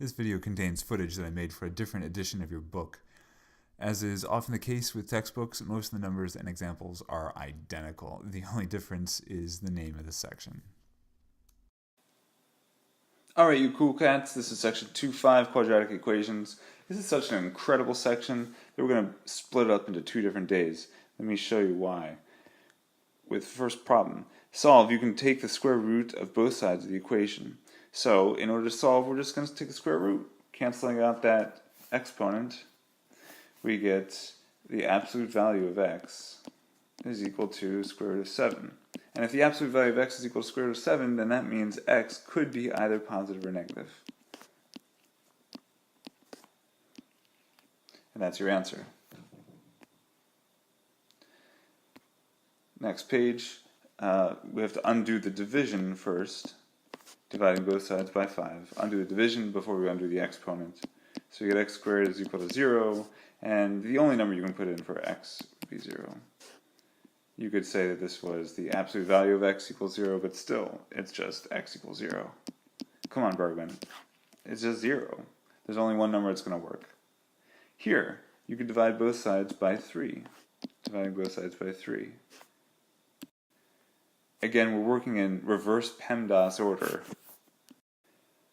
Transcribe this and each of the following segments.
This video contains footage that I made for a different edition of your book. As is often the case with textbooks, most of the numbers and examples are identical. The only difference is the name of the section. Alright, you cool cats, this is section 2.5, quadratic equations. This is such an incredible section that we're going to split it up into 2 different days. Let me show you why. With the first problem, solve, you can take the square root of both sides of the equation. So, in order to solve, we're just going to take the square root. Canceling out that exponent, we get the absolute value of x is equal to square root of 7. And if the absolute value of x is equal to square root of 7, then that means x could be either positive or negative. And that's your answer. Next page, we have to undo the division first, dividing both sides by 5. Undo the division before we undo the exponent. So we get x squared is equal to 0, and the only number you can put in for x would be 0. You could say that this was the absolute value of x equals 0, but still, it's just x equals 0. Come on, Bergman. It's just 0. There's only one number that's going to work. Here, you could divide both sides by 3. Dividing both sides by 3. Again, we're working in reverse PEMDAS order.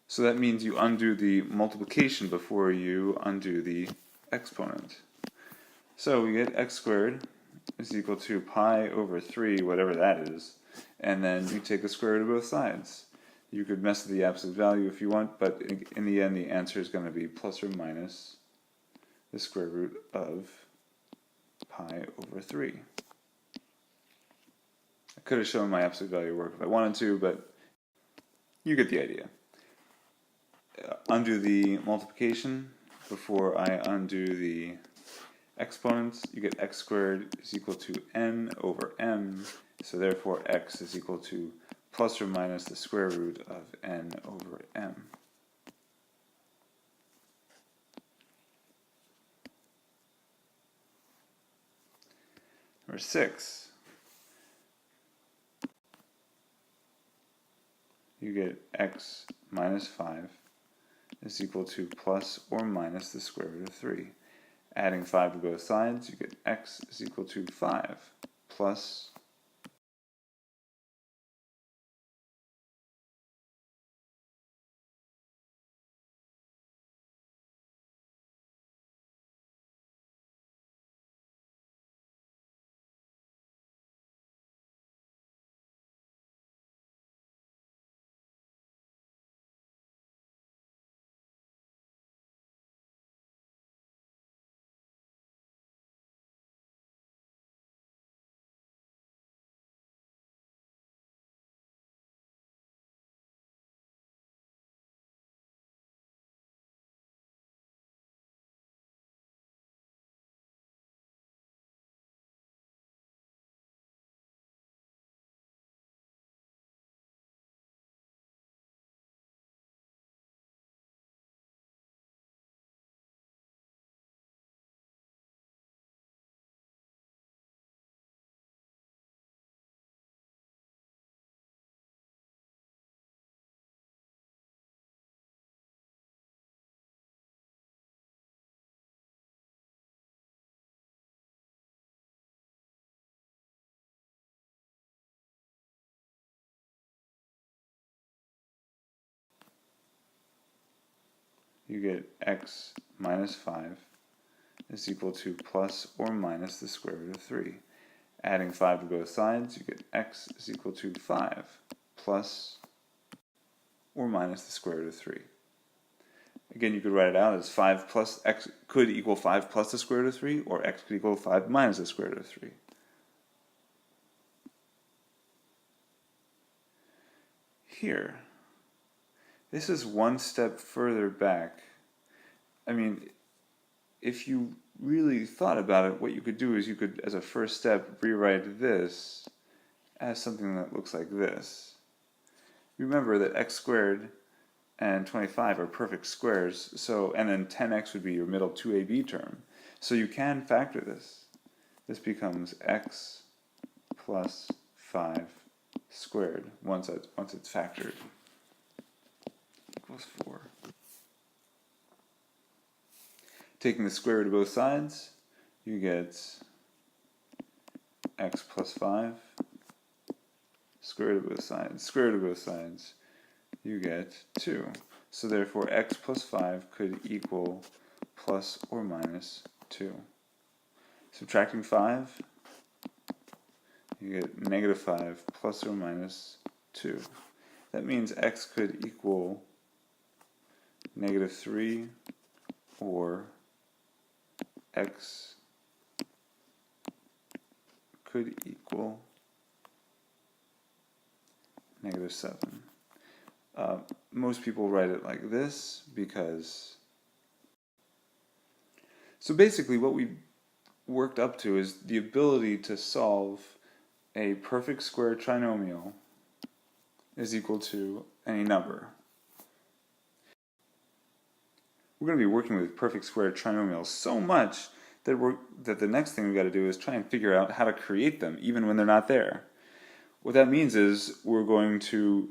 So that means you undo the multiplication before you undo the exponent. So we get x squared is equal to pi over 3, whatever that is, and then you take the square root of both sides. You could mess with the absolute value if you want, but in the end the answer is going to be plus or minus the square root of pi over 3. I could have shown my absolute value work if I wanted to, but you get the idea. Undo the multiplication before I undo the exponents. You get x squared is equal to n over m, so therefore x is equal to plus or minus the square root of n over m. Number 6. You get x minus 5 is equal to plus or minus the square root of 3. Adding 5 to both sides, you get x is equal to 5 plus you get x minus 5 is equal to plus or minus the square root of 3. Adding 5 to both sides, you get x is equal to 5 plus or minus the square root of 3. Again, you could write it out as 5 plus x could equal 5 plus the square root of 3, or x could equal 5 minus the square root of 3. Here, this is one step further back. I mean, if you really thought about it, what you could do is you could, as a first step, rewrite this as something that looks like this. Remember that x squared and 25 are perfect squares, so and then 10x would be your middle 2ab term. So you can factor this. This becomes x plus 5 squared once it's factored equals 4. taking the square root of both sides, you get x plus 5, square root of both sides, square root of both sides, you get 2. So therefore x plus 5 could equal plus or minus 2. Subtracting 5, you get negative 5 plus or minus 2. That means x could equal negative 3 or x could equal negative 7. Most people write it like this because... So basically what we worked up to is the ability to solve a perfect square trinomial is equal to any number. We're going to be working with perfect square trinomials so much that the next thing we've got to do is try and figure out how to create them even when they're not there. What that means is we're going to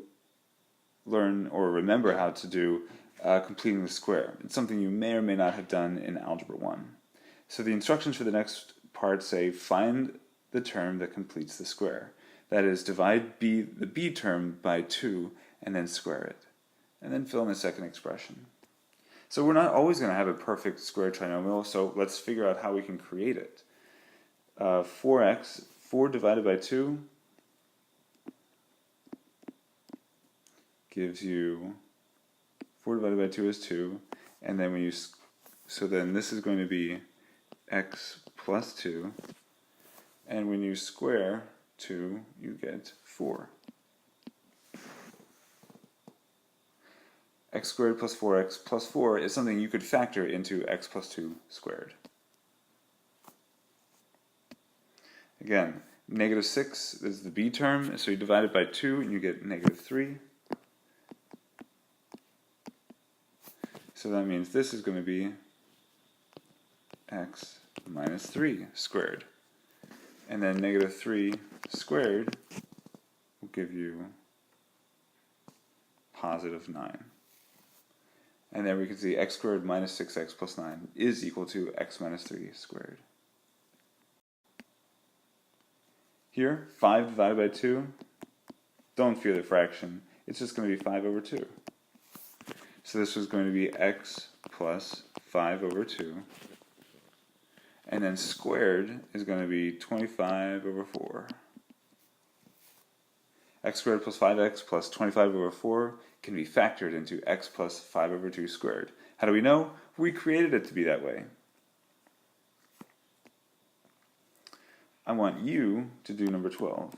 learn or remember how to do completing the square. It's something you may or may not have done in Algebra 1. So the instructions for the next part say find the term that completes the square. That is, divide the b term by 2 and then square it. And then fill in the second expression. So we're not always going to have a perfect square trinomial, so let's figure out how we can create it. 4 divided by 2 gives you 4 divided by 2 is 2, and then so then this is going to be x plus 2, and when you square 2, you get 4. X squared plus 4x plus 4 is something you could factor into x plus 2 squared. Again, negative 6 is the b term, so you divide it by 2 and you get negative 3. So that means this is going to be x minus 3 squared. And then negative 3 squared will give you positive 9. And then we can see x squared minus 6x plus 9 is equal to x minus 3 squared. Here, 5 divided by 2, don't fear the fraction, it's just going to be 5 over 2. So this was going to be x plus 5 over 2. And then squared is going to be 25 over 4. X squared plus 5x plus 25 over 4 can be factored into x plus 5 over 2 squared. How do we know? We created it to be that way. I want you to do number 12.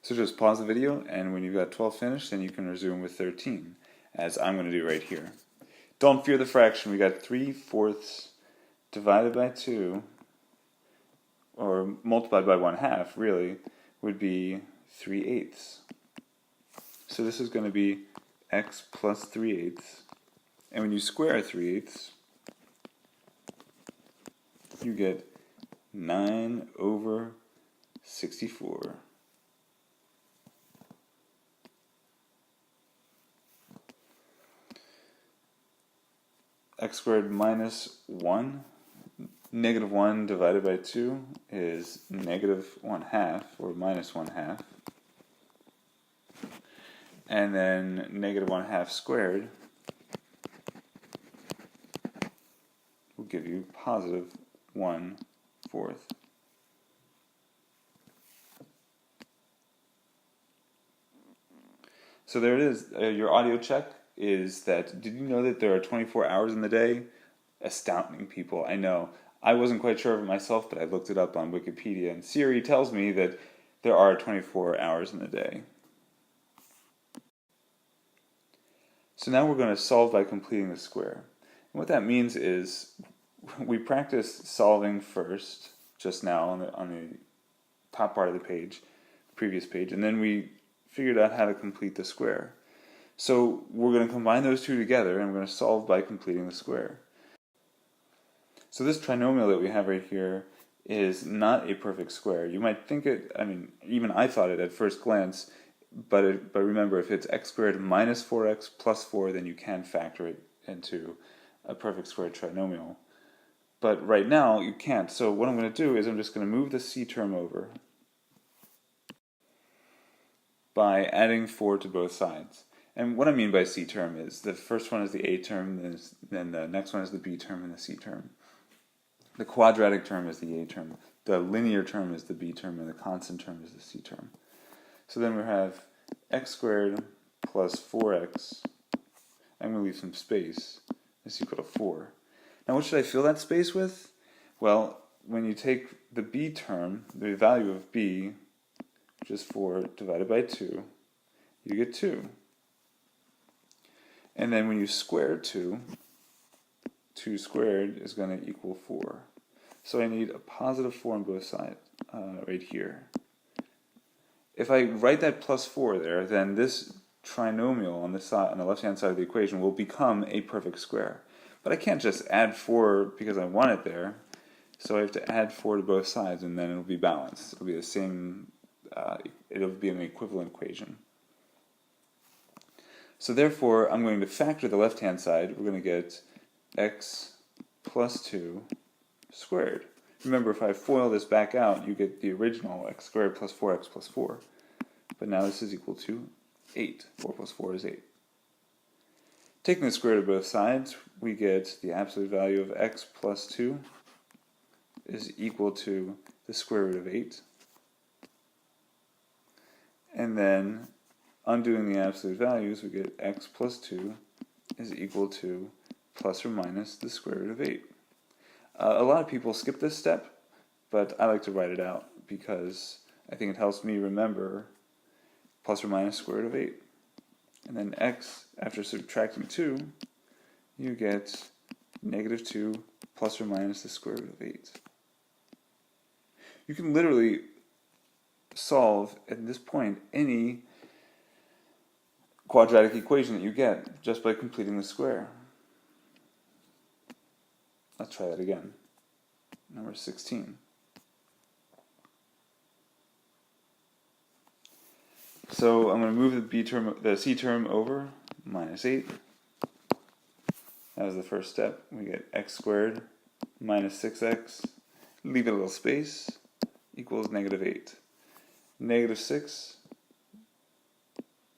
So just pause the video, and when you've got 12 finished, then you can resume with 13, as I'm going to do right here. Don't fear the fraction. We got 3/4 divided by 2, or multiplied by 1/2, really, would be 3/8. So this is going to be x plus 3/8. And when you square 3/8, you get 9 over 64. X squared minus 1. Negative 1 divided by 2 is negative 1/2, or minus 1/2. And then negative 1/2 squared will give you positive 1/4. So there it is. Your audio check is that, did you know that there are 24 hours in the day? Astounding, people, I know. I wasn't quite sure of it myself, but I looked it up on Wikipedia, and Siri tells me that there are 24 hours in the day. So now we're going to solve by completing the square. And what that means is we practiced solving first, just now on the top part of the page, previous page, and then we figured out how to complete the square. So we're going to combine those two together, and we're going to solve by completing the square. So this trinomial that we have right here is not a perfect square. You might think it, even I thought it at first glance, but remember, if it's x squared minus 4x plus 4, then you can factor it into a perfect square trinomial. But right now, you can't. So what I'm going to do is I'm just going to move the c term over by adding 4 to both sides. And what I mean by c term is the first one is the a term, then the next one is the b term and the c term. The quadratic term is the a term, the linear term is the b term, and the constant term is the c term. So then we have x squared plus 4x, I'm going to leave some space, is equal to 4. Now what should I fill that space with? Well, when you take the b term, the value of b, which is 4 divided by 2, you get 2. And then when you square 2, 2 squared is going to equal 4. So I need a positive 4 on both sides, right here. If I write that plus 4 there, then this trinomial on the left-hand side of the equation will become a perfect square. But I can't just add 4 because I want it there. So I have to add 4 to both sides, and then it'll be balanced. It'll be the same, it'll be an equivalent equation. So therefore, I'm going to factor the left-hand side. We're going to get x plus 2 squared. Remember, if I FOIL this back out, you get the original x squared plus 4x plus 4. But now this is equal to 8. 4 plus 4 is 8. Taking the square root of both sides, we get the absolute value of x plus 2 is equal to the square root of 8. And then, undoing the absolute values, we get x plus 2 is equal to plus or minus the square root of 8. A lot of people skip this step, but I like to write it out because I think it helps me remember plus or minus square root of 8. And then x, after subtracting 2, you get negative 2 plus or minus the square root of 8. You can literally solve, at this point, any quadratic equation that you get just by completing the square. Let's try that again. Number 16. So I'm going to move the c term over, minus 8. That was the first step. We get x squared minus 6x, leave it a little space, equals negative 8. Negative 6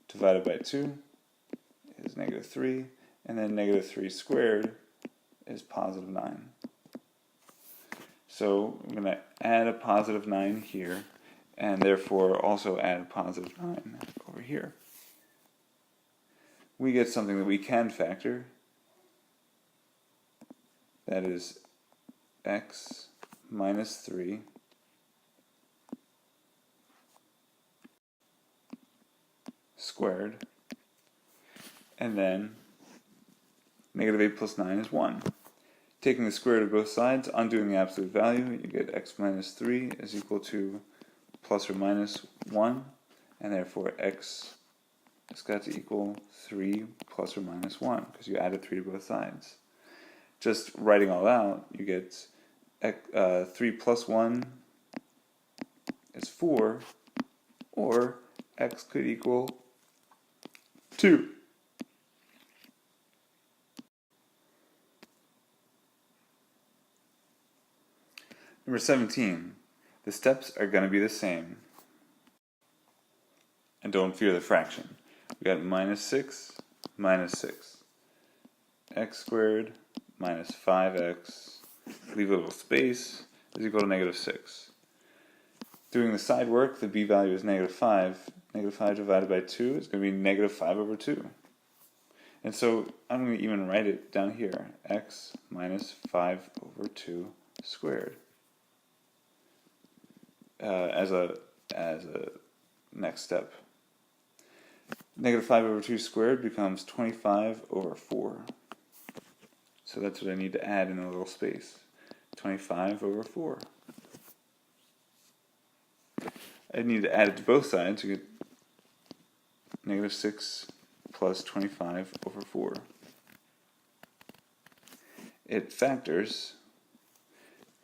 divided by 2 is negative 3, and then negative 3 squared is positive 9. So I'm going to add a positive 9 here, and therefore also add a positive 9 over here. We get something that we can factor. That is x minus 3 squared, and then negative 8 plus 9 is 1. Taking the square root of both sides, undoing the absolute value, you get x minus 3 is equal to plus or minus 1, and therefore x has got to equal 3 plus or minus 1, because you added 3 to both sides. Just writing all out, you get 3 plus 1 is 4, or x could equal 2. Number 17. The steps are going to be the same. And don't fear the fraction. We got minus 6, x squared minus 5x, leave a little space, is equal to negative 6. Doing the side work, the b value is negative 5. Negative 5 divided by 2 is going to be negative 5 over 2. And so I'm going to even write it down here, x minus 5 over 2 squared. As a next step. Negative 5 over 2 squared becomes 25 over 4. So that's what I need to add in a little space. 25 over 4. I need to add it to both sides to get negative 6 plus 25 over 4. It factors,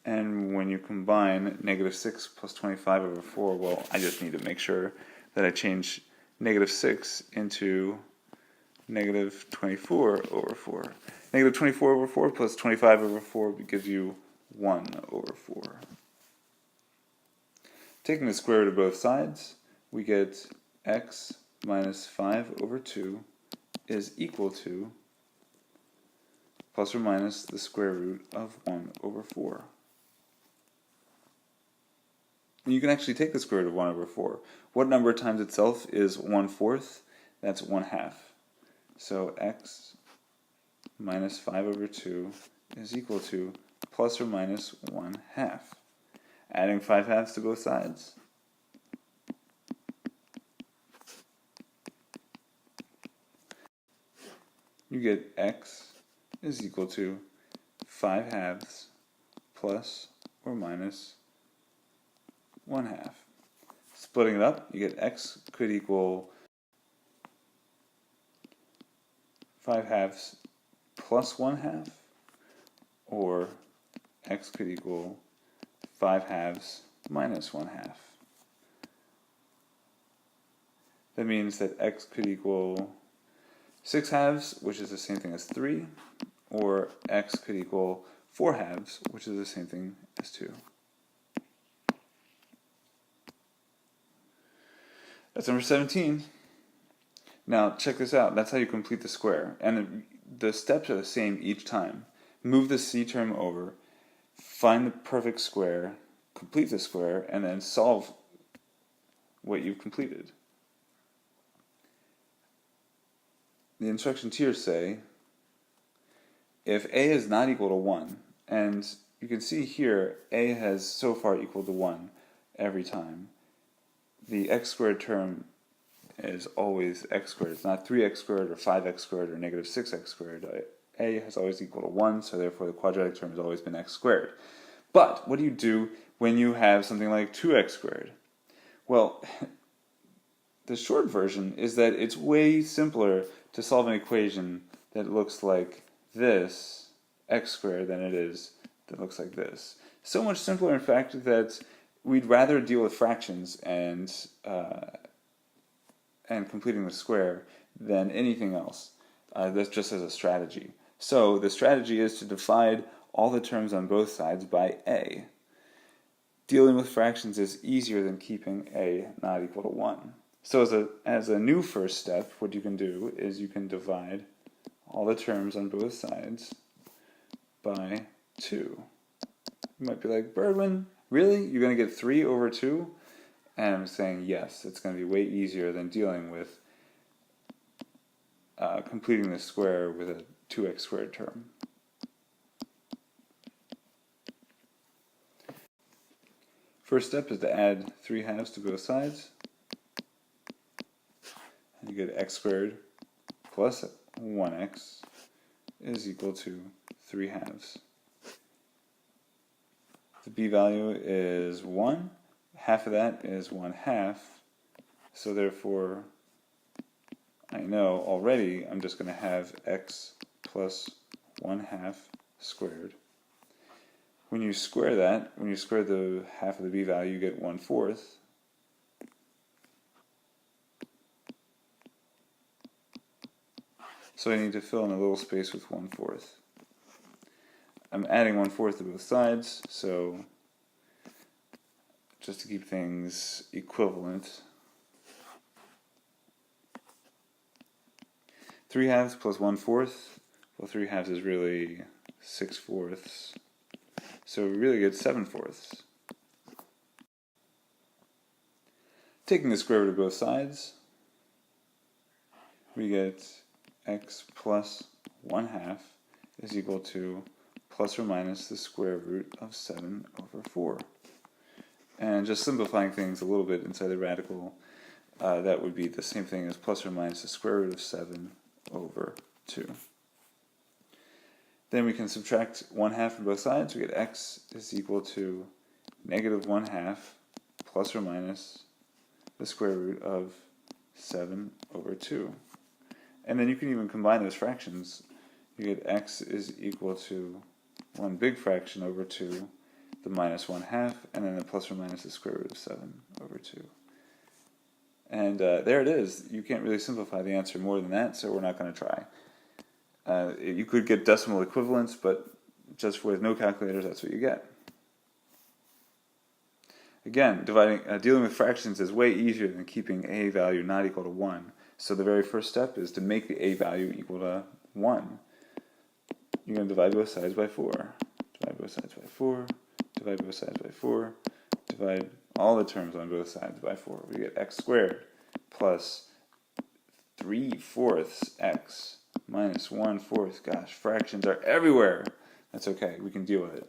and when you combine negative 6 plus 25 over 4, well, I just need to make sure that I change negative 6 into negative 24 over 4. Negative 24 over 4 plus 25 over 4 gives you 1 over 4. Taking the square root of both sides, we get x minus 5 over 2 is equal to plus or minus the square root of 1 over 4. And you can actually take the square root of 1 over 4. What number times itself is 1/4? That's 1/2. So x minus 5 over 2 is equal to plus or minus 1/2. Adding 5/2 to both sides. You get x is equal to 5/2 plus or minus 1/2. Splitting it up, you get x could equal 5/2 plus 1/2, or x could equal 5/2 minus 1/2. That means that x could equal 6/2, which is the same thing as 3, or x could equal 4/2, which is the same thing as 2. That's number 17. Now check this out. That's how you complete the square. And the steps are the same each time. Move the c term over, find the perfect square, complete the square, and then solve what you've completed. The instructions here say if a is not equal to 1, and you can see here a has so far equaled to 1 every time, the x squared term is always x squared. It's not 3x squared or 5x squared or negative 6x squared. A has always equal to 1, so therefore the quadratic term has always been x squared. But what do you do when you have something like 2x squared? Well, the short version is that it's way simpler to solve an equation that looks like this, x squared, than it is that looks like this. So much simpler, in fact, that we'd rather deal with fractions and completing the square than anything else. That's just as a strategy. So the strategy is to divide all the terms on both sides by a. Dealing with fractions is easier than keeping a not equal to 1. So as a new first step, what you can do is you can divide all the terms on both sides by 2. You might be like, Bergman, really? You're going to get 3 over 2? And I'm saying yes, it's going to be way easier than dealing with completing the square with a 2x squared term. First step is to add 3/2 to both sides. And you get x squared plus 1x is equal to 3/2. The b value is 1. Half of that is 1/2. So therefore, I know already I'm just going to have x plus 1/2 squared. When you square that, when you square the half of the b value, you get 1/4. So I need to fill in a little space with 1/4. I'm adding 1/4 to both sides, so just to keep things equivalent, 3/2 plus 1/4, well, 3/2 is really 6/4, so we really get 7/4. Taking the square root of both sides, we get x plus 1/2 is equal to plus or minus the square root of 7 over 4. And just simplifying things a little bit inside the radical, that would be the same thing as plus or minus the square root of 7 over 2. Then we can subtract 1/2 from both sides. We get x is equal to negative 1/2 plus or minus the square root of 7 over 2. And then you can even combine those fractions. You get x is equal to one big fraction over 2, the minus 1/2, and then the plus or minus the square root of 7 over 2. And there it is. You can't really simplify the answer more than that, so we're not going to try. You could get decimal equivalents, but just with no calculators, that's what you get. Again, dealing with fractions is way easier than keeping a value not equal to 1. So the very first step is to make the a value equal to 1. You're going to divide both sides by 4. Divide both sides by 4. Divide both sides by 4. Divide all the terms on both sides by 4. We get x squared plus 3/4 x minus 1/4. Gosh, fractions are everywhere. That's okay, we can deal with it.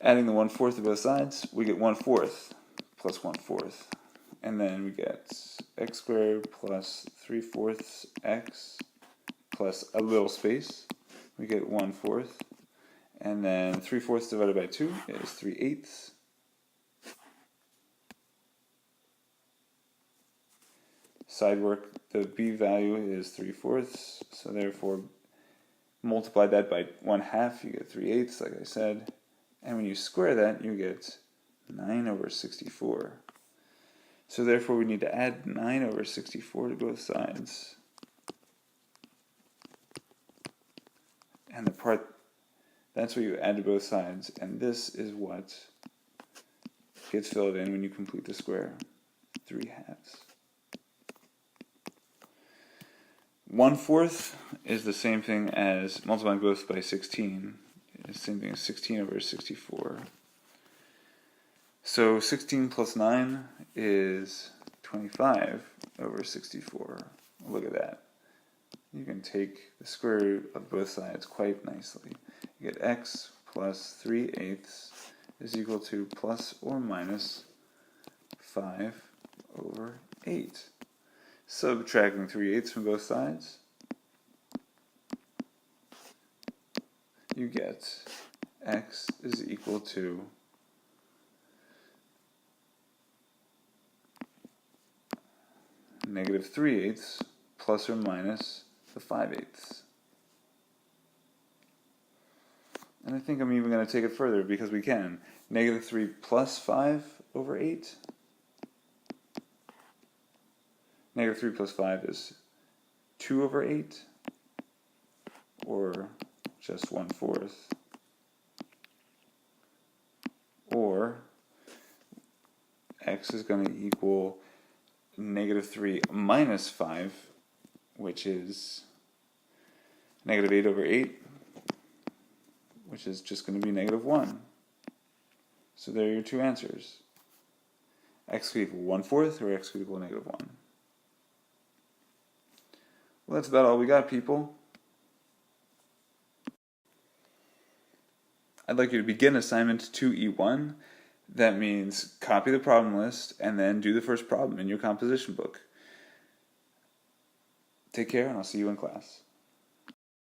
Adding the 1/4 to both sides, we get 1/4 plus 1/4. And then we get x squared plus 3/4 x plus a little space. We get 1/4. And then 3/4 divided by 2 is 3/8. Side work, the b value is 3/4, so therefore multiply that by 1/2, you get 3/8, like I said. And when you square that, you get 9/64. So therefore we need to add 9/64 to both sides. And the part, that's what you add to both sides, and this is what gets filled in when you complete the square. 3/2. 1/4 is the same thing as multiplying both by 16. It's the same thing as 16/64. So 16 plus 9 is 25/64. Look at that. You can take the square root of both sides quite nicely. You get x plus 3/8 is equal to plus or minus 5/8. Subtracting 3/8 from both sides, you get x is equal to negative 3/8 plus or minus the 5/8. And I think I'm even going to take it further because we can. Negative 3 plus 5/8. Negative 3 plus 5 is 2/8, or just 1/4. Or x is going to equal negative 3 minus 5, which is negative 8/8, which is just going to be negative 1. So there are your two answers. X could equal 1/4 or x could equal negative 1. Well, that's about all we got, people. I'd like you to begin assignment 2E1. That means copy the problem list and then do the first problem in your composition book. Take care, and I'll see you in class.